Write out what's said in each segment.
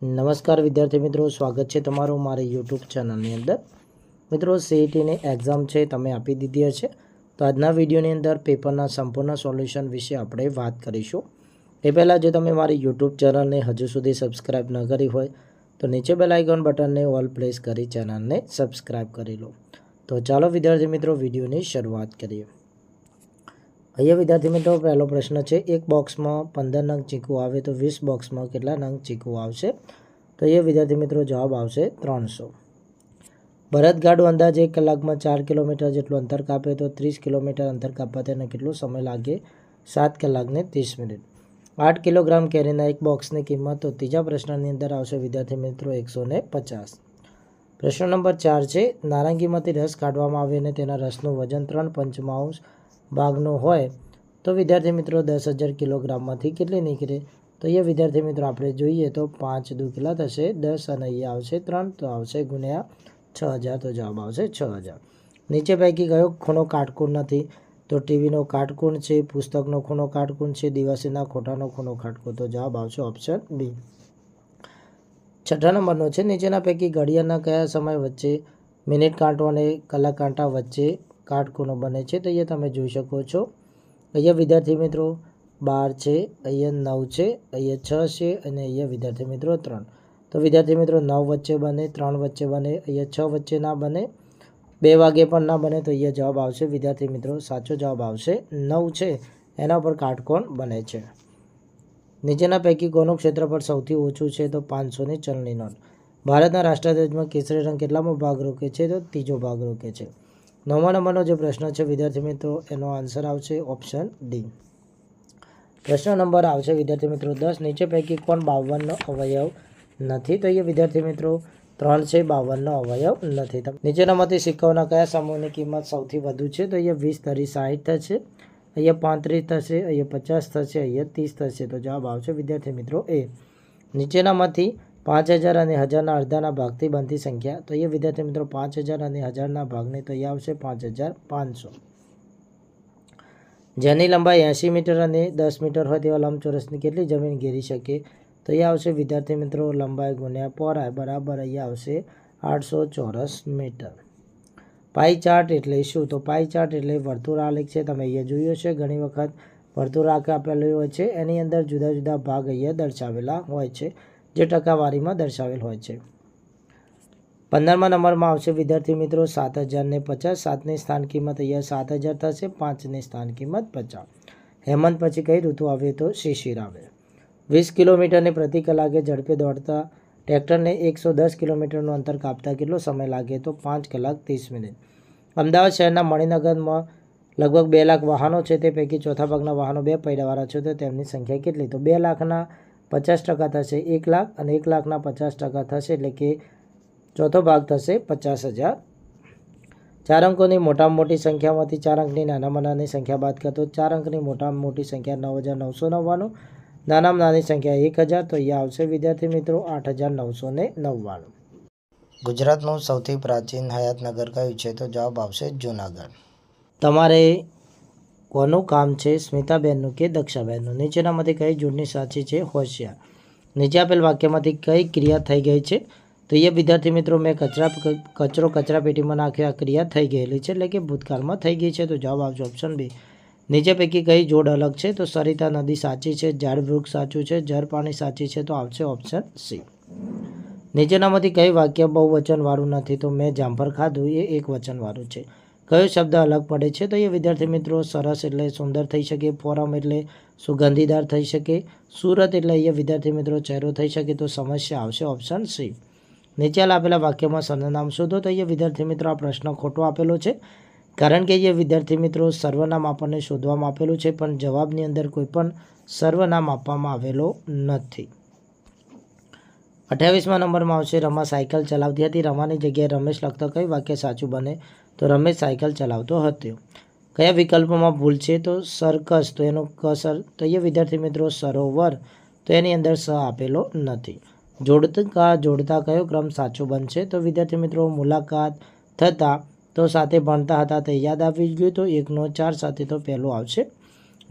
નમસ્કાર વિદ્યાર્થી મિત્રો, સ્વાગત છે તમારું મારી યુટ્યુબ ચેનલની અંદર. મિત્રો, સીઈટીની એક્ઝામ છે તમે આપી દીધી હશે. તો આજના વિડીયોની અંદર પેપરના સંપૂર્ણ સોલ્યુશન વિશે આપણે વાત કરીશું. એ પહેલાં જો તમે મારી યુટ્યુબ ચેનલને હજુ સુધી સબસ્ક્રાઈબ ન કરી હોય તો નીચે બેલ આઇકોન બટનને ઓલ પ્રેસ કરી ચેનલને સબસ્ક્રાઈબ કરી લો. તો ચાલો વિદ્યાર્થી મિત્રો વિડીયોની શરૂઆત કરીએ. અહીંયા વિદ્યાર્થી મિત્રો પહેલો પ્રશ્ન છે, એક બોક્સમાં 15 નંગ ચીકુ આવે તો 20 બોક્સમાં કેટલા નંગ ચીકુ આવશે? તો એ વિદ્યાર્થી મિત્રો જવાબ આવશે 300. બળદગાડું અંદાજે 1 કલાકમાં 4 કિલોમીટર જેટલું અંતર કાપે તો 30 કિલોમીટર અંતર કાપવા તેને કેટલો સમય લાગે? 7 કલાક ને 30 મિનિટ. 8 કિલોગ્રામ કેરીના એક બોક્સની કિંમત તો ત્રીજા પ્રશ્નની અંદર આવશે વિદ્યાર્થી મિત્રો 150. પ્રશ્ન નંબર 4 છે, નારંગીમાંથી રસ કાઢવામાં આવે અને તેના રસનું વજન 3 પંચમાંશ ભાગનું હોય તો વિદ્યાર્થી મિત્રો 10,000 કિલોગ્રામમાંથી કેટલી નીકળે? તો એ વિદ્યાર્થી મિત્રો આપણે જોઈએ તો 5 દુ કેટલા થશે? 10 અને અહીંયા આવશે 3 તો આવશે ગુણ્યા 6,000 તો જવાબ આવશે 6,000. નીચે પૈકી કયો ખૂણો કાટકોણ નથી? તો ટીવીનો કાટકોણ છે, પુસ્તકનો ખૂણો કાટકોણ છે, દિવાસીના ખોટાનો ખૂણો કાટકોણ તો જવાબ આવશે ઓપ્શન બી. 6 નંબરનો છે, નીચેના પૈકી ઘડિયાળના કયા સમય વચ્ચે મિનિટ કાંટો અને કલાક કાંટા વચ્ચે કાટખૂણો બને છે? તો અહીંયા તમે જોઈ શકો છો. અહીંયા વિદ્યાર્થી મિત્રો 12 છે, અહીંયા 9 છે, અહીંયા 6 છે અને અહીંયા વિદ્યાર્થી મિત્રો 3. તો વિદ્યાર્થી મિત્રો 9 વચ્ચે બને, 3 વચ્ચે બને, અહીંયા 6 વચ્ચે ના બને, 2 વાગે પણ ના બને. તો અહીંયા જવાબ આવશે વિદ્યાર્થી મિત્રો સાચો જવાબ આવશે 9 છે, એના પર કાટકોણ બને છે. નીચેના પૈકી કોનું ક્ષેત્રફળ સૌથી ઓછું છે? તો 500ની ચલણી નોટ. ભારતના રાષ્ટ્રધ્વજમાં કેસરી રંગ કેટલામો ભાગ રોકે છે? તો ત્રીજો ભાગ રોકે છે. 9મા નંબરનો જે પ્રશ્ન છે વિદ્યાર્થી મિત્રો એનો આન્સર આવશે ઓપ્શન ડી. પ્રશ્ન નંબર આવશે વિદ્યાર્થી મિત્રો 10, નીચે પૈકી કોણ 52નો અવયવ નથી? તો એ વિદ્યાર્થી મિત્રો 3 છે, 52નો અવયવ નથી. નીચેનામાંથી સિક્કાઓના કયા સમૂહની કિંમત સૌથી વધુ છે? તો અહીંયા 20, 30, 60 થશે, અહીંયા 35 થશે, અહીંયા 50 થશે, અહીંયા 30 થશે. તો જવાબ આવશે વિદ્યાર્થી મિત્રો એ. નીચેનામાંથી 5,000 અને 1,000ના અડધાના ભાગથી બનતી સંખ્યા? તો એ વિદ્યાર્થી મિત્રો 5,000 અને 1,000ના ભાગની તો એ આવશે 5,500. જેની લંબાઈ 80 મીટર અને 10 મીટર હોય તેવા લંબચોરસની કેટલી જમીન ઘેરી શકે? તો એ આવશે વિદ્યાર્થી મિત્રો લંબાઈ ગુણ્યા પહોળાઈ બરાબર અહીંયા આવશે 800 ચોરસ મીટર. પાઈ ચાર્ટ એટલે શું? તો પાઈ ચાર્ટ એટલે વર્તુળ આલેખ છે. તમે અહીંયા જોયો છે ઘણી વખત વર્તુળ આલેખ આપેલું હોય છે, એની અંદર જુદા જુદા ભાગ અહીંયા દર્શાવેલા હોય છે જે ટકાવારીમાં દર્શાવેલ હોય છે. 15મા નંબરમાં આવશે વિદ્યાર્થી મિત્રો 7,050. 7ની સ્થાન કિંમત અહીંયા 7,000 થશે, 5ની સ્થાન કિંમત 50. હેમંત પછી કઈ ઋતુ આવે? તો શિશિર આવે. 20 કિલોમીટરની પ્રતિ કલાકે ઝડપે દોડતા ટ્રેક્ટરને 110 કિલોમીટરનું અંતર કાપતા કેટલો સમય લાગે? તો 5 કલાક 30 મિનિટ. અમદાવાદ શહેરના મણિનગરમાં લગભગ 2 લાખ વાહનો છે, તે પૈકી ચોથા ભાગના વાહનો 2 પૈડાવાળા છે તો તેમની સંખ્યા કેટલી? તો 2 લાખના 50% થશે 1 લાખ અને 1 લાખના 50% થશે એટલે કે ચોથો ભાગ થશે 50,000. 4 અંકોની મોટામાં મોટી સંખ્યામાંથી 4 અંકની નાનામાં નાની સંખ્યા બાદ કરતો 4 અંકની મોટામાં મોટી સંખ્યા 9,999, નાનામાં નાની સંખ્યા 1,000. તો અહીંયા આવશે વિદ્યાર્થી મિત્રો 8,999. ગુજરાતનું સૌથી પ્રાચીન હયાતનગર કયું છે? તો જવાબ આવશે જૂનાગઢ. તમારે કોનું કામ છે? સ્મિતાબેનનું કે દક્ષાબેનનું? નીચેનામાંથી કઈ જોડણી સાચી છે? હોશિયાર. નીચે આપેલ વાક્યમાંથી કઈ ક્રિયા થઈ ગઈ છે? તો એ વિદ્યાર્થી મિત્રો મેં કચરો કચરા પેટીમાં નાખ્યો, આ ક્રિયા થઈ ગયેલી છે એટલે કે ભૂતકાળમાં થઈ ગઈ છે. તો જવાબ આવશે ઓપ્શન બી. નીચે પૈકી કઈ જોડ અલગ છે? તો સરિતા નદી સાચી છે, ઝાડ વૃક્ષ સાચું છે, જળ પાણી સાચી છે. તો આવશે ઓપ્શન સી. નીચેનામાંથી કઈ વાક્ય બહુવચનવાળું નથી? તો મેં જામફળ ખાધું એ એક વચનવાળું છે. કયો શબ્દ અલગ પડે છે? તો એ વિદ્યાર્થી મિત્રો સરસ એટલે સુંદર થઈ શકે, ફોરમ એટલે સુગંધીદાર થઈ શકે, સુરત એટલે એ વિદ્યાર્થી મિત્રો ચહેરો થઈ શકે. તો સમસ્યા આવશે ઓપ્શન સી. નીચે આપેલા વાક્યમાં સર્વનામ શોધો. તો એ વિદ્યાર્થી મિત્રો આ પ્રશ્ન ખોટો આપેલો છે, કારણ કે એ વિદ્યાર્થી મિત્રો સર્વનામ આપણને શોધવામાં આપેલું છે પણ જવાબની અંદર કોઈ પણ સર્વનામ આપવામાં આવેલો નથી. 28મા નંબરમાં આવશે રમા સાયકલ ચલાવતી હતી. રમાની જગ્યાએ રમેશ લખતા કયું વાક્ય સાચું બને? તો રમેશ સાયકલ ચલાવતો હતો. કયા વિકલ્પમાં ભૂલ છે? તો સર્કસ તો એનો કસર. તો એ વિદ્યાર્થી મિત્રો સરોવર તો એની અંદર સ આપેલો નથી. જોડતા કયો ક્રમ સાચો બનશે? તો વિદ્યાર્થી મિત્રો મુલાકાત થતાં તો સાથે ભણતા હતા તે યાદ આવી ગયું તો 1નો 4 સાથે તો પહેલું આવશે.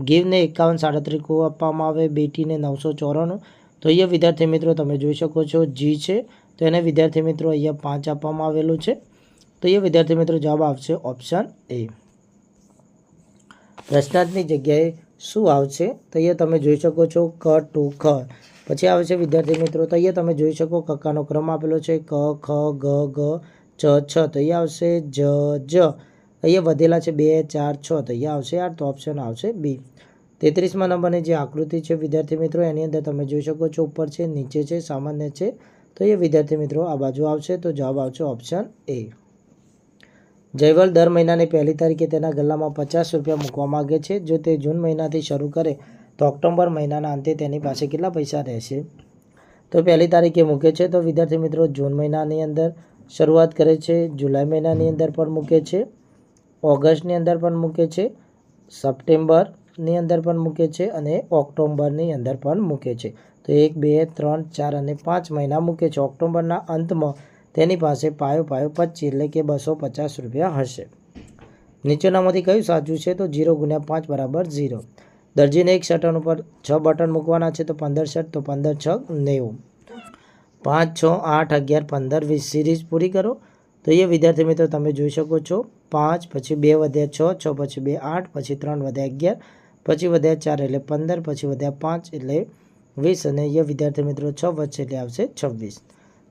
ગીવને 51 37 આપવામાં આવે, બેટીને 994 તો અહીંયા વિદ્યાર્થી મિત્રો તમે જોઈ શકો છો જી છે, તો એને વિદ્યાર્થી મિત્રો અહીંયા 5 આપવામાં આવેલું છે. તો અહીંયા વિદ્યાર્થી મિત્રો જવાબ આવશે ઓપ્શન એ. પ્રશ્નાર્થની જગ્યાએ શું આવશે? તો અહીંયા તમે જોઈ શકો છો ક ટુ ખ, પછી આવે છે વિદ્યાર્થી મિત્રો, તો અહીંયા તમે જોઈ શકો કક્કાનો ક્રમ આપેલો છે ક ખ ગ ગ ચ છ, તો અહીંયા આવશે જ જ. અહીંયા વધેલા છે 2 4 6, તો અહીંયા આવશે 8, તો ઓપ્શન આવશે બી. 33મા નંબરની જે આકૃતિ છે વિદ્યાર્થી મિત્રો, એની અંદર તમે જોઈ શકો છો ઉપર છે, નીચે છે, સામાન્ય છે, તો એ વિદ્યાર્થી મિત્રો આ બાજુ આવશે, તો જવાબ આવશે ઓપ્શન એ. જયવલ દર મહિનાની 1લી તારીખે તેના ગલ્લામાં 50 રૂપિયા મૂકવા માગે છે. જો તે જૂન મહિનાથી શરૂ કરે તો ઓક્ટોબર મહિનાના અંતે તેની પાસે કેટલા પૈસા રહેશે? તો 1લી તારીખે મૂકે છે, તો વિદ્યાર્થી મિત્રો જૂન મહિનાની અંદર શરૂઆત કરે છે, જુલાઈ મહિનાની અંદર પણ મૂકે છે, ઓગસ્ટની અંદર પણ મૂકે છે, સપ્ટેમ્બરની અંદર પણ મૂકે છે અને ઓક્ટોબરની અંદર પણ મૂકે છે. તો 1 2 3 4 અને 5 મહિના મૂકે છે. ઓક્ટોબરના અંતમાં તેની પાસે પાયો 25 એટલે કે 250 રૂપિયા હશે. નીચેનામાંથી કયું સાચું છે? તો 0 × 5 = 0. દરજીને એક શર્ટન ઉપર 6 બટન મૂકવાના છે, તો 15 શર્ટ, તો 15 6 90. 5 6 8 11 15 20 સિરીઝ પૂરી કરો. તો એ વિદ્યાર્થી મિત્રો તમે જોઈ શકો છો 5 પછી 2 વધ્યા 6 6 પછી 2 8 પછી 3 વધ્યા 11 પછી વધ્યા 4 એટલે 15 પછી વધ્યા 5 એટલે 20 અને એ વિદ્યાર્થી મિત્રો 6 વધશે એટલે આવશે 26.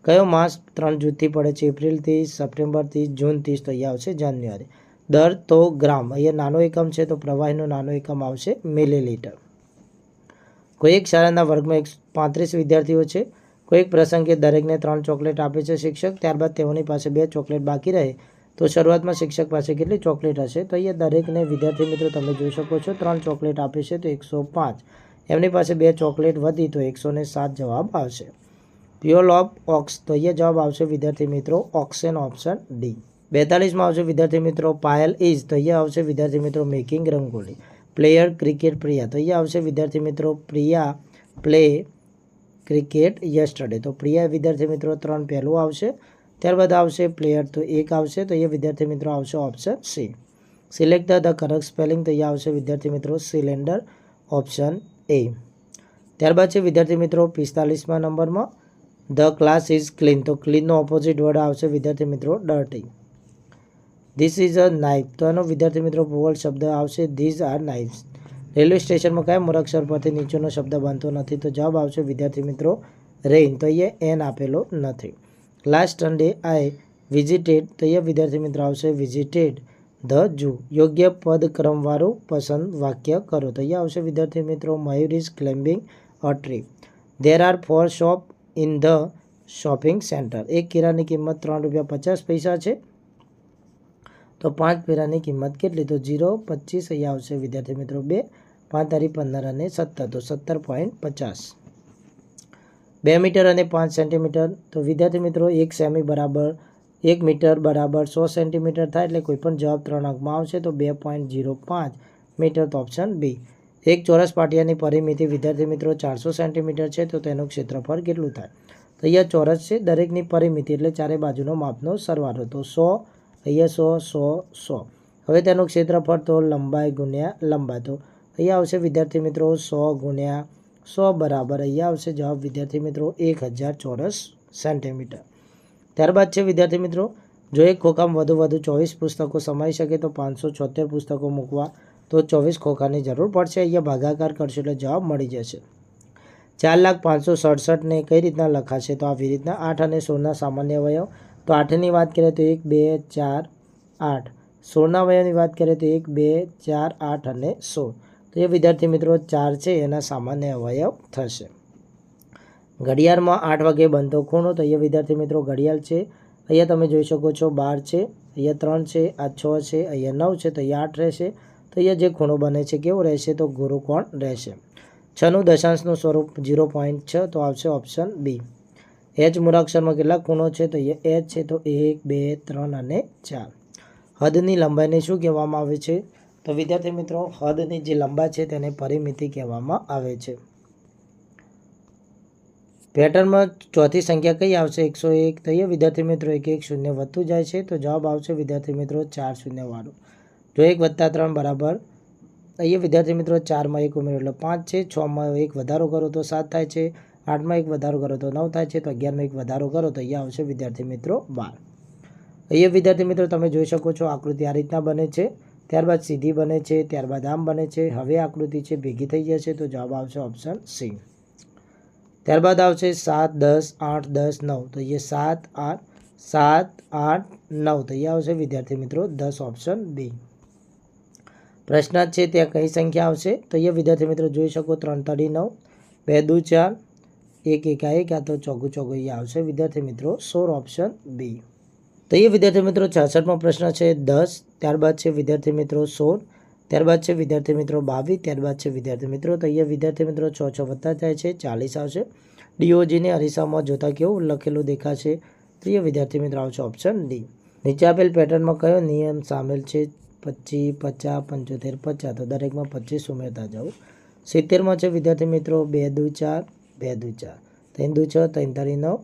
કયો માસ 3 જૂથથી પડે છે? એપ્રિલ 30, સપ્ટેમ્બર 30, જૂન 30, તો અહીંયા આવશે જાન્યુઆરી. દર તો ગ્રામ, અહીંયા નાનો એકમ છે, તો પ્રવાહીનો નાનો એકમ આવશે મિલીલીટર. કોઈ એક શાળાના વર્ગમાં 35 વિદ્યાર્થીઓ છે. કોઈ એક પ્રસંગે દરેકને 3 ચોકલેટ આપે છે શિક્ષક, ત્યારબાદ તેઓની પાસે 2 ચોકલેટ બાકી રહે તો શરૂઆતમાં શિક્ષક પાસે કેટલી ચોકલેટ હશે? તો અહીંયા દરેકને વિદ્યાર્થી મિત્રો તમે જોઈ શકો છો 3 ચોકલેટ આપે છે, તો 105. એમની પાસે 2 ચોકલેટ વધી તો 107 જવાબ આવશે. પ્યોલ ઓફ ઓક્સ, તો અહીંયા જવાબ આવશે વિદ્યાર્થી મિત્રો ઓક્સેન, ઓપ્શન ડી. 42માં આવશે વિદ્યાર્થી મિત્રો પાયલ ઇઝ, તો અહીંયા આવશે વિદ્યાર્થી મિત્રો making rangoli. Player cricket Priya, તો અહીંયા આવશે વિદ્યાર્થી મિત્રો પ્રિયા પ્લે ક્રિકેટ યસ્ટરડે, તો પ્રિયા વિદ્યાર્થી મિત્રો 3 પહેલું આવશે. ત્યારબાદ આવશે પ્લેયર, તો 1 આવશે, તો એ વિદ્યાર્થી મિત્રો આવશે option C. Select the correct spelling, તો અહીંયા આવશે વિદ્યાર્થી મિત્રો સિલિન્ડર, ઓપ્શન એ. ત્યારબાદ છે વિદ્યાર્થી મિત્રો 45મા નંબરમાં ધ ક્લાસ ઇઝ ક્લીન, તો ક્લીનનો ઓપોઝિટ વર્ડ આવશે વિદ્યાર્થી મિત્રો dirty. This is a knife, તો એનો વિદ્યાર્થી મિત્રો પૂર્વવર્ડ શબ્દ આવશે ધીઝ આર નાઇફ્સ. રેલવે સ્ટેશનમાં કયા મૂળાક્ષર પરથી નીચેનો શબ્દ બનતો નથી? તો જવાબ આવશે વિદ્યાર્થી મિત્રો રેઇન, તો અહીંયા એન આપેલો નથી. લાસ્ટ સન્ડે આઈ વિઝિટેડ, તો અહીંયા વિદ્યાર્થી મિત્રો આવશે વિઝિટેડ ધ ઝૂ. યોગ્ય પદક્રમવાળું પસંદ વાક્ય કરો, તો અહીંયા આવશે વિદ્યાર્થી મિત્રો Mayur is climbing a tree. There are 4 shop in the shopping centre. એક કેરાની કિંમત 3 રૂપિયા 50 પૈસા છે, તો 5 પેરાની કિંમત કેટલી? તો 0 25, અહીંયા આવશે વિદ્યાર્થી મિત્રો 2, 5 તારી 15 અને 17, તો 17.50. 2 મીટર અને 5 સેન્ટીમીટર, તો વિદ્યાર્થી મિત્રો 1 સેમી બરાબર 1 મીટર બરાબર 100 સેન્ટીમીટર થાય, એટલે કોઈ પણ જવાબ 3 અંકમાં આવશે, તો 2.05 મીટર, તો ઓપ્શન બી. એક ચોરસ પાટિયાની પરિમિતિ વિદ્યાર્થી મિત્રો 400 સેન્ટીમીટર છે, તો તેનું ક્ષેત્રફળ કેટલું થાય? તો અહીંયા ચોરસ છે, દરેકની પરિમિતિ એટલે ચારે બાજુનો માપનો સરવાળો, તો 100, અહીંયા 100 100 100. હવે તેનું ક્ષેત્રફળ તો લંબાઈ ગુણ્યા લંબાઈ, તો અહીંયા આવશે વિદ્યાર્થી મિત્રો 100 ગુણ્યા 100 બરાબર અહીંયા આવશે જવાબ વિદ્યાર્થી મિત્રો 1000 ચોરસ સેન્ટીમીટર. ત્યારબાદ છે વિદ્યાર્થી મિત્રો જો એક ખોખામાં વધુ 24 પુસ્તકો સમાઈ શકે તો 576 પુસ્તકો મૂકવા તો 24 ખોખાની જરૂર પડશે. અહીંયા ભાગાકાર કરશો એટલે જવાબ મળી જશે. 4,567,ને કઈ રીતના લખાશે? તો આવી રીતના 8 અને 16ના સામાન્ય અવયવ. તો 8ની વાત કરીએ તો 1 2 4 8. 16ના અવયવની વાત કરીએ તો 1 2 4 8 અને 16. તો એ વિદ્યાર્થી મિત્રો 4 છે એના સામાન્ય અવયવ થશે. ઘડિયાળમાં 8 વાગે બનતો ખૂણો. તો અહીંયા વિદ્યાર્થી મિત્રો ઘડિયાળ છે, અહીંયા તમે જોઈ શકો છો 12 છે, અહીંયા 3 છે, આ 6 છે, અહીંયા 9 છે, તો અહીંયા 8 રહેશે. તો અહીંયા જે ખૂણો બને છે કેવો રહેશે? તો ગુરુકોણ રહેશે. 6નું દશાંશનું સ્વરૂપ 0.6, તો આવશે ઓપ્શન બી. એચ મૂળાક્ષરમાં કેટલા ખૂણો છે? તો અહીંયા એચ છે, તો 1 2 3 અને 4. હદની લંબાઈને શું કહેવામાં આવે છે? તો વિદ્યાર્થી મિત્રો હદની જે લંબાઈ છે તેને પરિમિતિ કહેવામાં આવે છે. પેટર્નમાં ચોથી સંખ્યા કઈ આવશે? 101. તો અહીંયા વિદ્યાર્થી મિત્રો 1 1 0 વધતું જાય છે, તો જવાબ આવશે વિદ્યાર્થી મિત્રો 4 0 વાળું. જો 1 + 3 બરાબર, અહીંયા વિદ્યાર્થી મિત્રો 4માં 1 ઉમેરો એટલે 5 છે, 6માં 1 વધારો કરો તો 7 થાય છે, 8માં 1 વધારો કરો તો 9 થાય છે, તો 11માં 1 વધારો કરો તો અહીંયા આવશે વિદ્યાર્થી મિત્રો 12. અહીંયા વિદ્યાર્થી મિત્રો તમે જોઈ શકો છો આકૃતિ આ રીતના બને છે, ત્યારબાદ સીધી બને છે, ત્યારબાદ આમ બને છે. હવે આકૃતિ છે ભેગી થઈ જશે તો જવાબ આવશે ઓપ્શન સી. ત્યારબાદ આવશે 7, 10, 8, 10, 9 તો અહીંયા 7, 8, 9 તો અહીંયા આવશે વિદ્યાર્થી મિત્રો 10 ઓપ્શન બી. પ્રશ્ન છે ત્યાં કઈ સંખ્યા આવશે તો અહીંયા વિદ્યાર્થી મિત્રો જોઈ શકો 3 તળી 9, 2 દુ 4, 1 એકા 1 આ તો ચોગું ચોગું અહીંયા આવશે વિદ્યાર્થી મિત્રો 16 ઓપ્શન બી. તો એ વિદ્યાર્થી મિત્રો 66મો પ્રશ્ન છે 10, ત્યારબાદ છે વિદ્યાર્થી મિત્રો 16, ત્યારબાદ છે વિદ્યાર્થી મિત્રો 22, ત્યારબાદ છે વિદ્યાર્થી મિત્રો તો અહીંયા વિદ્યાર્થી મિત્રો 6 વધતા જાય છે 40 આવશે. ડીઓજીને અરીસામાં જોતા કેવું લખેલું દેખાશે તો એ વિદ્યાર્થી મિત્રો આવશે ઓપ્શન ડી. નીચે આપેલ પેટર્નમાં કયો નિયમ સામેલ છે? 25, 50, 75, 50 તો દરેકમાં 25 ઉમેરતા જાઓ. 70માં છે વિદ્યાર્થી મિત્રો 2 દુ 4, 2 દુ 4, 3 દુ 6, 3 તળી 9,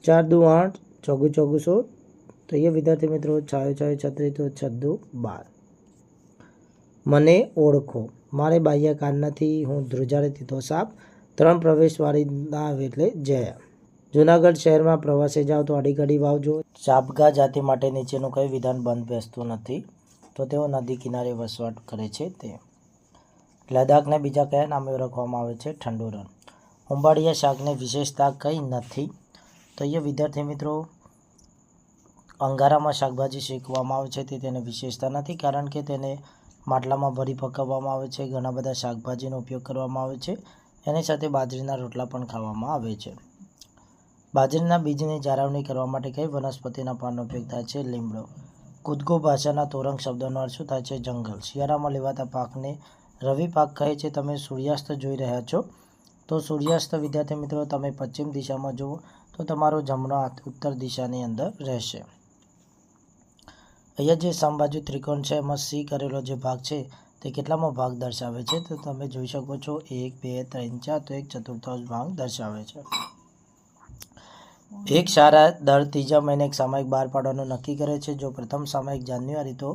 4 દુ 8, ચોગું ચોગું 16 તો અહીંયા વિદ્યાર્થી મિત્રો 6 6 36 તો 6 દુ 12. મને ઓળખો, મારે બાહ્ય કાન નથી, હું ધ્રુજારીથી તો સાપ, 3 પ્રવેશવાળી નાવ એટલે જયા. જૂનાગઢ શહેરમાં પ્રવાસે જાઓ તો અડીકડી વાવજો. ચાબગા જાતિ માટે નીચેનું કયું વિધાન બંધ બેસતું નથી તો તેઓ નદી કિનારે વસવાટ કરે છે તે. લદ્દાખને બીજા કયા નામે ઓળખવામાં આવે છે? ઠંડુ રણ. ઉંબાડિયા શાકની વિશેષતા કઈ નથી તો અહીંયા વિદ્યાર્થી મિત્રો અંગારામાં શાકભાજી શેકવામાં આવે છે તે તેની વિશેષતા નથી, કારણ કે તેને માટલામાં ભરી પકાવવામાં આવે છે. ઘણા બધા શાકભાજીનો ઉપયોગ કરવામાં આવે છે. એની સાથે બાજરીના રોટલા પણ ખાવામાં આવે છે. બાજરીના બીજની જાળવણી કરવા માટે કઈ વનસ્પતિના પાનનો ઉપયોગ થાય છે? લીમડો. કુદગો ભાષાના તોરંગ શબ્દનો અર્થ શું થાય છે? જંગલ. શિયાળામાં લેવાતા પાકને રવિ પાક કહે છે. તમે સૂર્યાસ્ત જોઈ રહ્યા છો તો સૂર્યાસ્ત વિદ્યાર્થી મિત્રો તમે પશ્ચિમ દિશામાં જુઓ તો તમારો જમણો હાથ ઉત્તર દિશાની અંદર રહેશે. અહીંયા જે સમબાજુ ત્રિકોણ છે એમાં સી કરેલો જે ભાગ છે તે કેટલામો ભાગ દર્શાવે છે તો તમે જોઈ શકો છો 1, 2, 3, 4 તો 1/4 ભાગ દર્શાવે છે. એક શાળા દર ત્રીજા મહિને એક સામયિક બહાર પાડવાનું નક્કી કરે છે. જો પ્રથમ સામયિક જાન્યુઆરી તો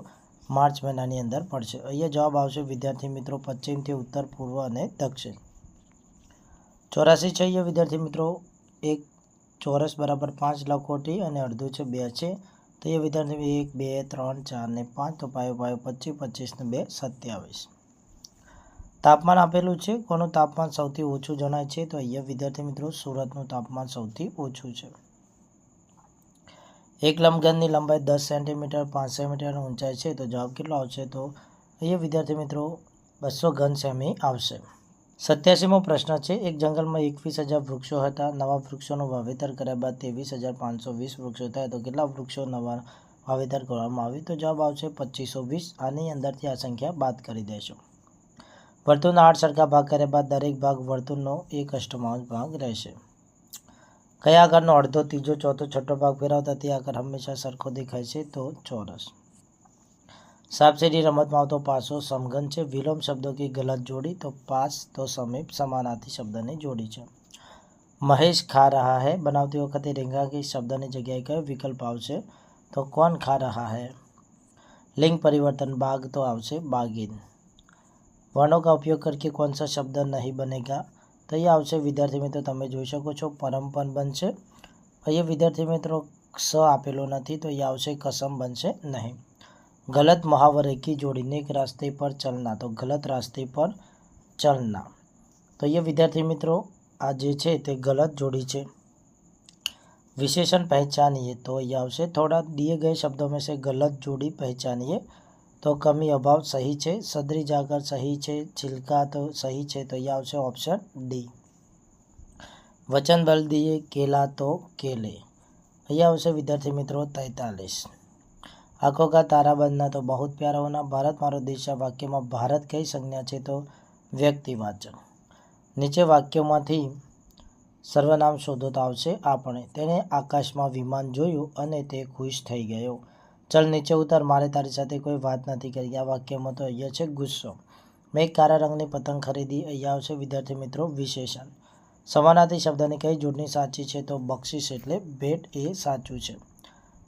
માર્ચ મહિનાની અંદર પડશે. અહીંયા જવાબ આવશે વિદ્યાર્થી મિત્રો પશ્ચિમથી ઉત્તર, પૂર્વ અને દક્ષિણ. 84 છે અહીંયા વિદ્યાર્થી મિત્રો એક ચોરસ બરાબર 5 લખોટી અને અડધું છે 2 છે તો એ વિદ્યાર્થી 1, 2, 3, 4 ને 5 તો પાયો 25, 25 ને 2 27. તાપમાન આપેલું છે. કોનું તાપમાન સૌથી ઓછું જણાય છે તો અહીંયા વિદ્યાર્થી મિત્રો સુરતનું તાપમાન સૌથી ઓછું છે. એક લંબઘનની લંબાઈ 10 સેન્ટીમીટર, 5 સેન્ટીમીટર ઊંચાઈ છે તો જવાબ કેટલો આવશે તો અહીંયા વિદ્યાર્થી મિત્રો 200 ઘન સેમી આવશે. 87મો પ્રશ્ન છે એક જંગલમાં 21,000 વૃક્ષો હતા. નવા વૃક્ષોનું વાવેતર કર્યા બાદ 23,520 વૃક્ષો થયા તો કેટલા વૃક્ષો નવા વાવેતર કરવામાં આવ્યું તો જવાબ આવશે 2520. આની અંદરથી આ સંખ્યા બાદ કરી દેશો. વર્તુળના 8 સરખા ભાગ કર્યા બાદ દરેક ભાગ વર્તુળનો 1/8 ભાગ રહેશે. કયા આકારનો અડધો, ત્રીજો, ચોથો, છઠ્ઠો ભાગ ફેરવતા તે આકાર હંમેશા સરખો દેખાય છે તો ચોરસ. સાપસીડી રમતમાં આવતો પાસો સમઘન છે. વિલોમ શબ્દો की गलत जोड़ी तो पास तो समीप समानार्थी શબ્દની જોડી છે. મહેશ ખા રહા હૈ બનાવતી વખતે રેંગાકી શબ્દની જગ્યાએ કયો વિકલ્પ આવશે તો કોણ ખા રહા હૈ. लिंग परिवर्तन बाघ तो आवશે बागिन. वर्णों का उपयोग करके कौन सा शब्द नहीं बनेगा तो ये आवશે વિદ્યાર્થી મિત્રો તમે જોઈ શકો છો પરમ પણ બનશે. અહીંયા વિદ્યાર્થી મિત્રો સ આપેલો નથી તો એ આવશે કસમ બનશે નહીં. गलत मुहावरे की जोड़ी नेक रास्ते पर चलना तो गलत रास्ते पर चलना तो ये विद्यार्थी मित्रों आ जे छे ते गलत जोड़ी छे. विशेषण पहचानिए तो ये आवशे थोड़ा दिए गए शब्दों में से गलत जोड़ी पहचानिए तो कमी अभाव सही छे. सदरी जाकर सही छे. छिलका तो सही छे तो ये आवशे ऑप्शन डी. वचन बल दिए केला तो केले ये आवशे विद्यार्थी मित्रों 43. आंखों का तारा बनना तो बहुत प्यारा होना. भारत मारो देश आ वाक्यमां भारत कई संज्ञा छे तो व्यक्तिवाचक. नीचे वाक्योमांथी सर्वनाम शोधो तो आवशे आपणे. तेणे आकाशमां विमान जोयुं अने ते खुश थई गयो. चल नीचे उतर मारे तारी साथे कोई वात नथी करी. आ वाक्यमां तो अहींया छे गुस्सो. मैं एक काळा रंगनी पतंग खरीदी अहींया आवशे विद्यार्थी मित्रों विशेषण. समानार्थी शब्दनी कई जोडणी साची छे तो बक्षीस एटले भेट ए साचुं छे.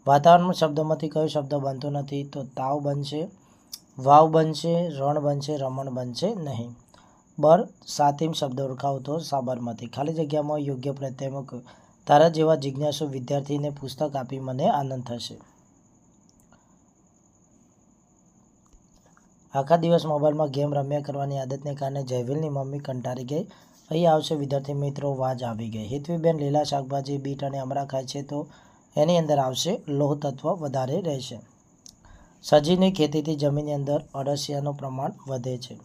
वातावरण शब्दोमांथी कयो शब्द बनतो नथी तो ताव बनशे, वाव बनशे, रण बनशे, रमण बनशे नहीं. બર સાતિમ શબ્દ ઓળખાવો તો સાબરમતી. ખાલી જગ્યામાં યોગ્ય પ્રત્યય મૂકો. તારા જેવા જિજ્ઞાસુ વિદ્યાર્થીને પુસ્તક આપી મને આનંદ થશે. આખા દિવસ મોબાઈલમાં ગેમ રમ્યા કરવાની આદતને કારણે જયવીલની મમ્મી કંટાળી ગઈ. અહીં આવશે વિદ્યાર્થી મિત્રો, વાજ આવી ગઈ. હેતવીબેન લીલા શાકભાજી, બીટ અને અમરા ખાય છે તો એની અંદર આવશે લોહ તત્વ વધારે રહેશે. સજીવની ખેતીથી જમીનની અંદર અળસિયાનું પ્રમાણ વધે છે.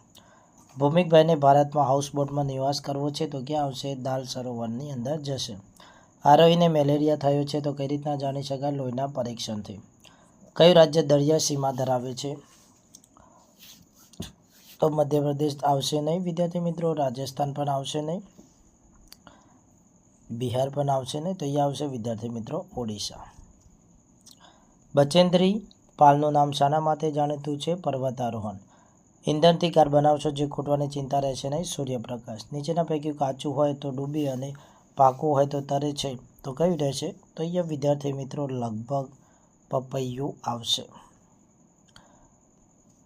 ભૂમિકભાઈને ભારતમાં હાઉસબોટમાં નિવાસ કરવો છે તો ક્યાં આવશે? દાલ સરોવરની અંદર જશે. આરોહીને મેલેરિયા થયો છે તો કઈ રીતના જાણી શકાય? લોહીના પરીક્ષણથી. કયું રાજ્ય દરિયા સીમા ધરાવે છે? તો મધ્યપ્રદેશ આવશે નહીં વિદ્યાર્થી મિત્રો, રાજસ્થાન પણ આવશે નહીં, બિહાર પણ આવશે નહીં, તો અહીંયા આવશે વિદ્યાર્થી મિત્રો ઓડિશા. બચેન્દ્રી પાલનું નામ શાના માટે જાણીતું છે? પર્વતારોહણ. ઈંધણથી કાર બનાવશો જે ખૂટવાની ચિંતા રહેશે નહીં, સૂર્યપ્રકાશ. નીચેના પૈકી કાચું હોય તો ડૂબી અને પાકું હોય તો તરે છે તો કયું રહેશે? તો અહીંયા વિદ્યાર્થી મિત્રો લગભગ પપૈયું આવશે.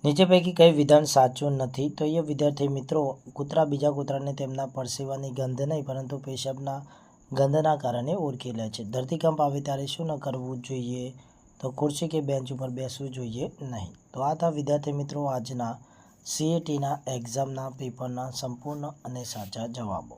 નીચે પૈકી કઈ વિધાન સાચું નથી? તો અહીંયા વિદ્યાર્થી મિત્રો કૂતરા બીજા કૂતરાને તેમના પરસેવાની ગંધ નહીં પરંતુ પેશાબના ગંધના કારણે ઓળખી લે છે. ધરતીકંપ આવે ત્યારે શું ન કરવું જોઈએ? તો ખુરશી કે બેન્ચ ઉપર બેસવું જોઈએ નહીં. તો આ હતા વિદ્યાર્થી મિત્રો આજના CATના એક્ઝામના પેપરના સંપૂર્ણ અને સાચા જવાબો.